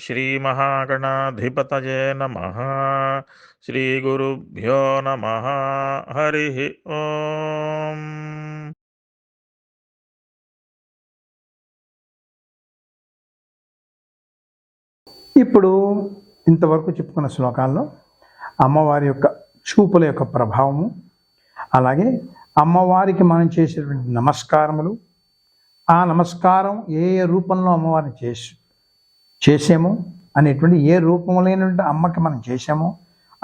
శ్రీమహాగణాధిపతయే నమః. శ్రీగురుభ్యో నమః. హరి ఓం. ఇప్పుడు ఇంతవరకు చెప్పుకున్న శ్లోకాల్లో అమ్మవారి యొక్క చూపుల యొక్క ప్రభావము, అలాగే అమ్మవారికి మనం చేసేటువంటి నమస్కారములు, ఆ నమస్కారం ఏ ఏ రూపంలో అమ్మవారిని చేసాము అనేటువంటి, ఏ రూపంలోనటువంటి అమ్మకి మనం చేసాము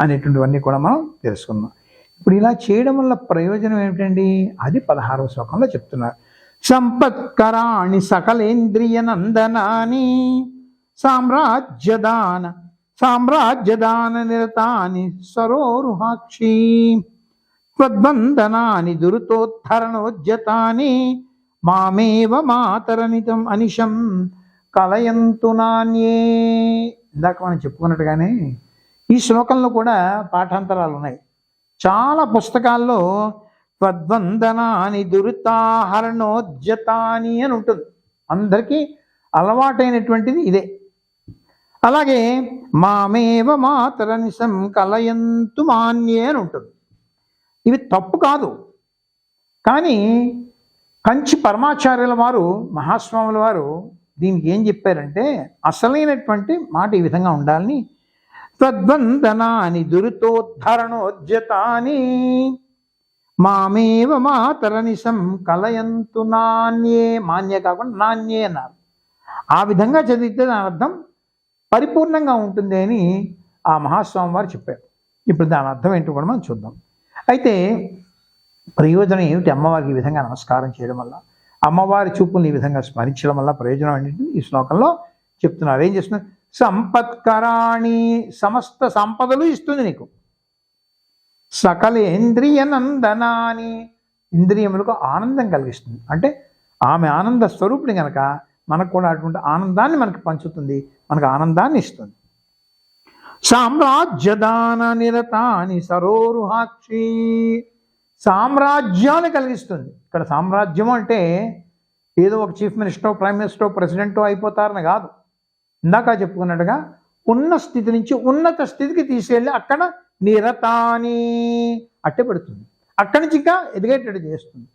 అనేటువంటివన్నీ కూడా మనం తెలుసుకుందాం. ఇప్పుడు ఇలా చేయడం వల్ల ప్రయోజనం ఏమిటండి? అది 16వ శ్లోకంలో చెప్తున్నారు. సంపత్కరాణి సకలేంద్రియ నందనాని సామ్రాజ్యదాన నిరతాని సరోరుహాక్షి త్వద్బంధనాని దురితోద్ధరణోజ్జతాని మామేవ మాతరనితం అనిశం కలయంతు నాన్యే. ఇందాక మనం చెప్పుకున్నట్టుగానే ఈ శ్లోకంలో కూడా పాఠాంతరాలు ఉన్నాయి. చాలా పుస్తకాల్లో త్వద్బంధనాని దురితాహరణోజ్జతాని అని ఉంటుంది. అందరికీ అలవాటైనటువంటిది ఇదే. అలాగే మామేవ మాతరనిశం కలయంతు మాన్యే అని ఉంటుంది. ఇవి తప్పు కాదు, కానీ కంచి పరమాచార్యుల వారు, మహాస్వాముల వారు దీనికి ఏం చెప్పారంటే, అసలైనటువంటి మాట ఈ విధంగా ఉండాలని. తద్బంధనాని దురితోద్ధరణోజ్జతాని మామేవ మాతరనిశం కలయంతు నాన్యే. మాన్యే కాకుండా నాన్యే అన్నారు. ఆ విధంగా చదివితే దాని అర్థం పరిపూర్ణంగా ఉంటుంది అని ఆ మహాస్వామి వారు చెప్పారు. ఇప్పుడు దాని అర్థం ఏంటో కూడా మనం చూద్దాం. అయితే ప్రయోజనం ఏమిటి? అమ్మవారికి ఈ విధంగా నమస్కారం చేయడం వల్ల, అమ్మవారి చూపుల్ని ఈ విధంగా స్మరించడం వల్ల ప్రయోజనం ఏంటి ఈ శ్లోకంలో చెప్తున్నారు. ఏం చేస్తున్నారు? సంపత్కరాణి, సమస్త సంపదలు ఇస్తుంది నీకు. సకలేంద్రియ నందనాని, ఇంద్రియములకు ఆనందం కలిగిస్తుంది. అంటే ఆమె ఆనంద స్వరూపిణి కనుక మనకు కూడా అటువంటి ఆనందాన్ని మనకి పంచుతుంది, మనకు ఆనందాన్ని ఇస్తుంది. సామ్రాజ్యదాన నిరతాని సరోరుహాక్షి, సామ్రాజ్యాన్ని కలిగిస్తుంది. ఇక్కడ సామ్రాజ్యం అంటే ఏదో ఒక చీఫ్ మినిస్టరో, ప్రైమ్ మినిస్టరో, ప్రెసిడెంటో అయిపోతారని కాదు. ఇందాక చెప్పుకున్నట్టుగా ఉన్న స్థితి నుంచి ఉన్నత స్థితికి తీసుకెళ్ళి అక్కడ నిరతాని అట్టే పెడుతుంది. అక్కడి నుంచి ఇంకా ఎదిగేటట్టు చేస్తుంది.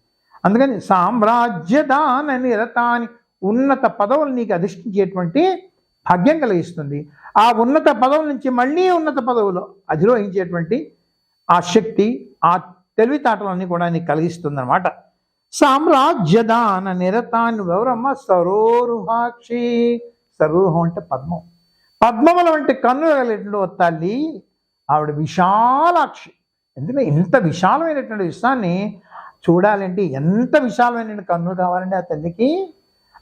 అందుకని సామ్రాజ్యదాన నిరతాని, ఉన్నత పదవులు నీకు అధిష్ఠించేటువంటి భాగ్యం కలిగిస్తుంది. ఆ ఉన్నత పదవుల నుంచి మళ్ళీ ఉన్నత పదవులు అధిరోహించేటువంటి ఆ శక్తి, ఆ తెలివితేటలన్నీ కూడా నీకు కలిగిస్తుంది అనమాట. సామ్రాజ్యదాన నిరతాన్ని ఎవరమ్మ? సరోరుహాక్షి. సరోరుహం అంటే పద్మం. పద్మముల వంటి కన్నులు కలిగినటువంటి తల్లి ఆవిడ విశాలాక్షి. ఎందుకంటే ఇంత విశాలమైనటువంటి విషయాన్ని చూడాలంటే ఎంత విశాలమైనటువంటి కన్నులు కావాలండి ఆ తల్లికి.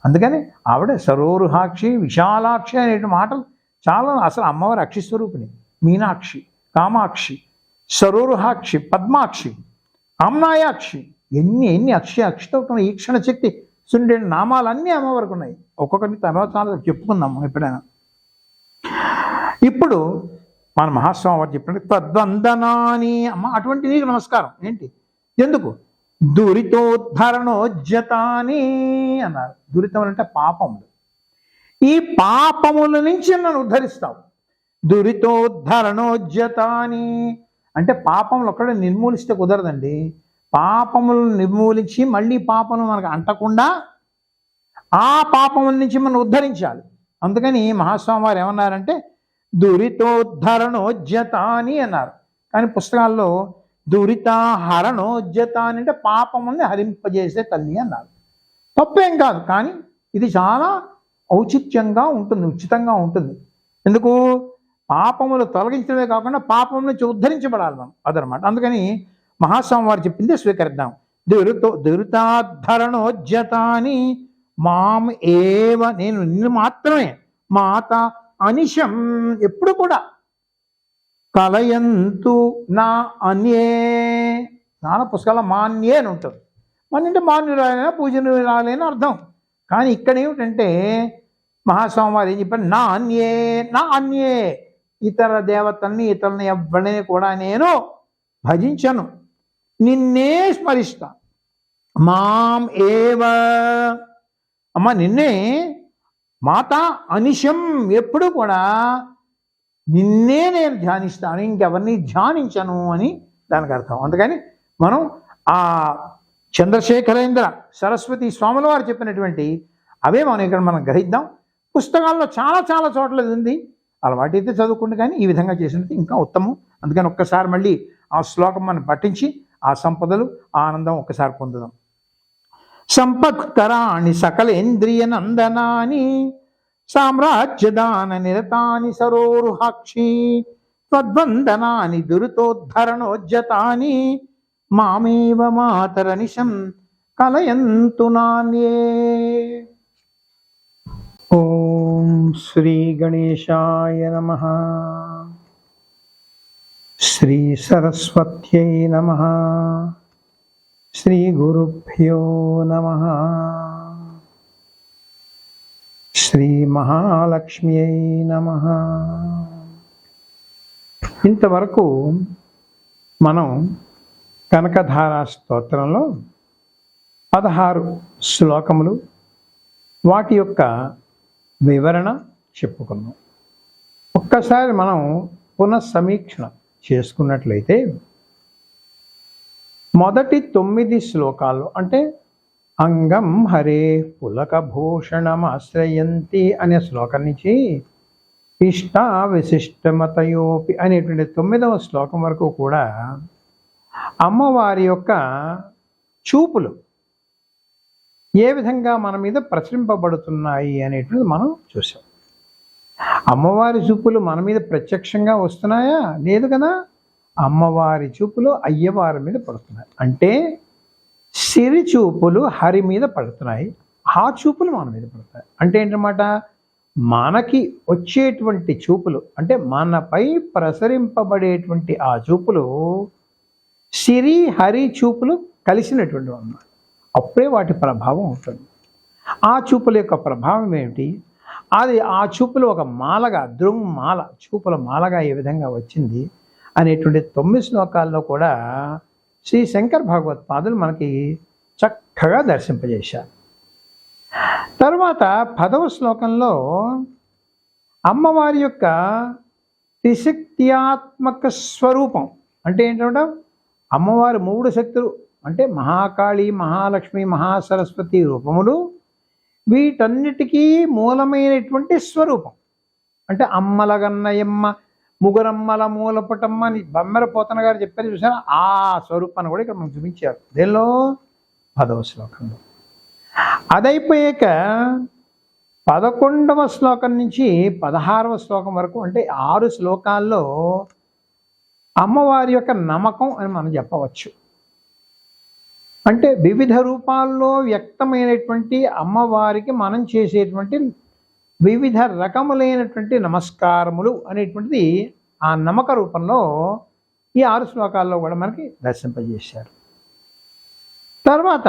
అందుకని ఆవిడ సరోరుహాక్షి, విశాలాక్షి అనే మాటలు చాలా. అసలు అమ్మవారి అక్షి స్వరూపిణి. మీనాక్షి, కామాక్షి, సరోరుహాక్షి, పద్మాక్షి, ఆమ్నాయాక్షి, ఎన్ని అక్షితో ఈ క్షణ శక్తి సుండే నామాలన్నీ అమ్మవారికి ఉన్నాయి. ఒక్కొక్కటి తర్వాత చాలా చెప్పుకుందాం ఎప్పుడైనా. ఇప్పుడు మన మహాస్వామి వారు చెప్పినట్టు తద్వందనాని, అమ్మ అటువంటి నీకు నమస్కారం. ఏంటి? ఎందుకు? దురితోద్ధరణోజ్జతాని అన్నారు. దురితం అంటే పాపములు. ఈ పాపముల నుంచి నన్ను ఉద్ధరిస్తావు. దురితోద్ధరణోజ్జతాని అంటే పాపములు ఒక్కడే నిర్మూలిస్తే కుదరదండి. పాపములను నిర్మూలించి మళ్ళీ పాపము మనకు అంటకుండా ఆ పాపముల నుంచి మనం ఉద్ధరించాలి. అందుకని మహాస్వామి వారు ఏమన్నారంటే దురితోద్ధరణోజ్జతాని అన్నారు. కానీ పుస్తకాల్లో దురితాహరణోజ్జతాని అంటే పాపముల్ని హరింపజేసే తల్లి అన్నారు. తప్పేం కాదు, కానీ ఇది చాలా ఔచిత్యంగా ఉంటుంది, ఉచితంగా ఉంటుంది. ఎందుకు? పాపములు తొలగించడమే కాకుండా పాపం నుంచి ఉద్ధరించబడాలి మనం, అదనమాట. అందుకని మహాస్వామి వారు చెప్పిందే స్వీకరిద్దాం. దురితాధరణోజ్జతాని మాం ఏవ, నేను నిన్ను మాత్రమే, మాత అనిశం ఎప్పుడు కూడా, కలయంతు నా అన్యే. చాలా పుస్తకాల మాన్యే అని ఉంటుంది. మన అంటే మాన్యురాలైనా పూజనీయురాలైనా అర్థం. కానీ ఇక్కడ ఏమిటంటే మహాస్వామి వారు ఏం చెప్పారు? నా అన్యే, ఇతర దేవతల్ని, ఇతరులని ఎవ్వరిని కూడా నేను భజించను, నిన్నే స్మరిస్తా. మాం ఏవ, అమ్మ నిన్నే మాత అనిశం, ఎప్పుడు కూడా నిన్నే నేను ధ్యానిస్తాను, ఇంకెవరిని ధ్యానించను అని దానికి అర్థం. అందుకని మనం ఆ చంద్రశేఖరేంద్ర సరస్వతి స్వాముల వారు చెప్పినటువంటి అవే మనం ఇక్కడ మనం గ్రహిద్దాం. పుస్తకాల్లో చాలా చాలా చోట్ల ఇది ఉంది, అలవాటైతే చదువుకుంటే కానీ ఈ విధంగా చేసినట్టు ఇంకా ఉత్తమం. అందుకని ఒక్కసారి మళ్ళీ ఆ శ్లోకం మనం పఠించి ఆ సంపదలు ఆ ఆనందం ఒక్కసారి పొందుదాం. సంపత్కరాణి సకలేంద్రియ నందనాని సామ్రాజ్యదాన నిరతాని సరోరుహాక్షి త్వద్వందనాని దురితోద్ధరణోజ్జతాని మామేవ మాతరనిశం కలయంతు నాన్యే. ఓం శ్రీ గణేశాయ నమః. శ్రీ సరస్వత్యై నమః. శ్రీ గురుభ్యో నమః. శ్రీ మహాలక్ష్మ్యై నమః. ఇంతవరకు మనం కనకధారా స్తోత్రంలో 16 శ్లోకములు వాటి యొక్క వివరణ చెప్పుకున్నాం. ఒక్కసారి మనం పునఃసమీక్షణ చేసుకున్నట్లయితే మొదటి 9 శ్లోకాల్లో అంటే అంగం హరే పులకభూషణమాశ్రయంతి అనే శ్లోకం నుంచి ఇష్ట విశిష్టమతయోపి అనేటువంటి 9వ శ్లోకం వరకు కూడా అమ్మవారి యొక్క చూపులు ఏ విధంగా మన మీద ప్రసరింపబడుతున్నాయి అనేటువంటిది మనం చూసాం. అమ్మవారి చూపులు మన మీద ప్రత్యక్షంగా వస్తున్నాయా? లేదు కదా. అమ్మవారి చూపులు అయ్యవారి మీద పడుతున్నాయి. అంటే సిరి చూపులు హరి మీద పడుతున్నాయి, ఆ చూపులు మన మీద పడుతున్నాయి. అంటే ఏంటన్నమాట, మనకి వచ్చేటువంటి చూపులు అంటే మనపై ప్రసరింపబడేటువంటి ఆ చూపులు సిరి హరి చూపులు కలిసినటువంటి అన్నమాట. అప్పుడే వాటి ప్రభావం ఉంటుంది. ఆ చూపుల యొక్క ప్రభావం ఏమిటి? అది ఆ చూపులు ఒక మాలగా దృంమాల చూపుల మాలగా ఏ విధంగా వచ్చింది అనేటువంటి 9 శ్లోకాల్లో కూడా శ్రీ శంకర్ భగవత్పాదులు మనకి చక్కగా దర్శింపజేశారు. తర్వాత 10వ శ్లోకంలో అమ్మవారి యొక్క త్రిశక్త్యాత్మక స్వరూపం అంటే ఏంటంటే అమ్మవారి 3 శక్తులు అంటే మహాకాళి, మహాలక్ష్మి, మహాసరస్వతి రూపములు, వీటన్నిటికీ మూలమైనటువంటి స్వరూపం అంటే అమ్మలగన్నయమ్మ ముగురమ్మల మూలపటమ్మ అని బమ్మెర పోతన గారు చెప్పారు చూసారా, ఆ స్వరూపాన్ని కూడా ఇక్కడ మనం చూపించారు. దేనిలో 10వ శ్లోకంలో. అదైపోయాక 11వ శ్లోకం నుంచి 16వ శ్లోకం వరకు అంటే 6 శ్లోకాల్లో అమ్మవారి యొక్క నమ్మకం అని మనం చెప్పవచ్చు. అంటే వివిధ రూపాల్లో వ్యక్తమైనటువంటి అమ్మవారికి మనం చేసేటువంటి వివిధ రకములైనటువంటి నమస్కారములు అనేటువంటిది ఆ నమ్మక రూపంలో ఈ 6 శ్లోకాల్లో కూడా మనకి దర్శింపజేశారు. తర్వాత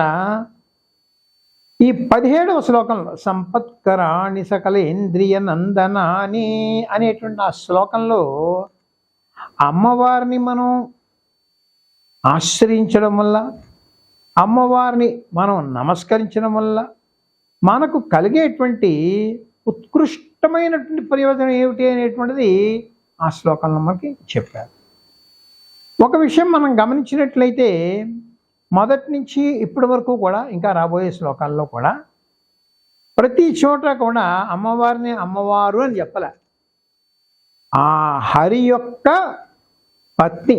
ఈ 17వ శ్లోకంలో సంపత్కరాణి సకలేంద్రియ నందనాని అనేటువంటి ఆ శ్లోకంలో అమ్మవారిని మనం ఆశ్రయించడం వల్ల, అమ్మవారిని మనం నమస్కరించడం వల్ల మనకు కలిగేటువంటి ఉత్కృష్టమైనటువంటి ప్రయోజనం ఏమిటి అనేటువంటిది ఆ శ్లోకంలో మనకి చెప్పారు. ఒక విషయం మనం గమనించినట్లయితే మొదటి నుంచి ఇప్పటి వరకు కూడా ఇంకా రాబోయే శ్లోకాల్లో కూడా ప్రతి చోట కూడా అమ్మవారిని అమ్మవారు అని చెప్పలే, ఆ హరి యొక్క పత్ని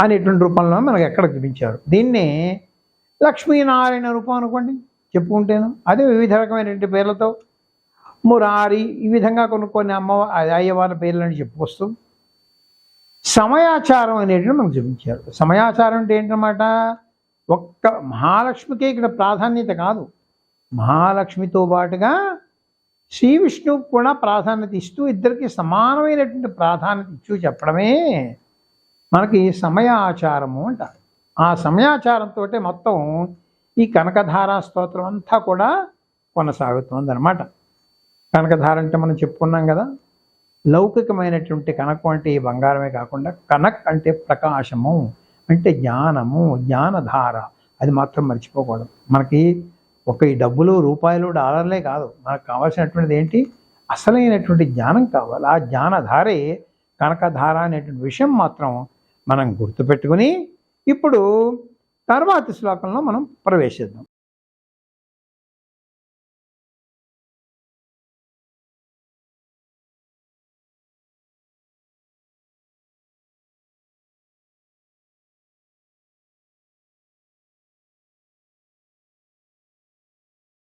అనేటువంటి రూపంలో మనకు ఎక్కడ చూపించారు. దీన్నే లక్ష్మీనారాయణ రూపం అనుకోండి చెప్పుకుంటేను, అదే వివిధ రకమైనటువంటి పేర్లతో మురారి ఈ విధంగా కొన్ని అయ్యవారి పేర్లని చెప్పుకొస్తూ సమయాచారం అనేటువంటి మనకు చూపించారు. సమయాచారం అంటే ఏంటన్నమాట, ఒక్క మహాలక్ష్మికి ఇక్కడ ప్రాధాన్యత కాదు, మహాలక్ష్మితో పాటుగా శ్రీ విష్ణువుకు కూడా ప్రాధాన్యత ఇస్తూ ఇద్దరికి సమానమైనటువంటి ప్రాధాన్యత ఇస్తూ చెప్పడమే మనకి సమయాచారము అంటారు. ఆ సమయాచారంతో మొత్తం ఈ కనకధారా స్తోత్రం అంతా కూడా కొనసాగుతుంది అన్నమాట. కనకధార అంటే మనం చెప్పుకున్నాం కదా, లౌకికమైనటువంటి కనకం అంటే ఈ బంగారమే కాకుండా కనక్ అంటే ప్రకాశము అంటే జ్ఞానము, జ్ఞానధార, అది మాత్రం మర్చిపోకూడదు. మనకి ఒక ఈ డబ్బులు రూపాయలు డాలర్లే కాదు, మనకు కావాల్సినటువంటిది ఏంటి, అసలైనటువంటి జ్ఞానం కావాలి. ఆ జ్ఞానధారే కనకధార అనేటువంటి విషయం మాత్రం మనం గుర్తుపెట్టుకుని ఇప్పుడు తర్వాతి శ్లోకంలో మనం ప్రవేశిద్దాం.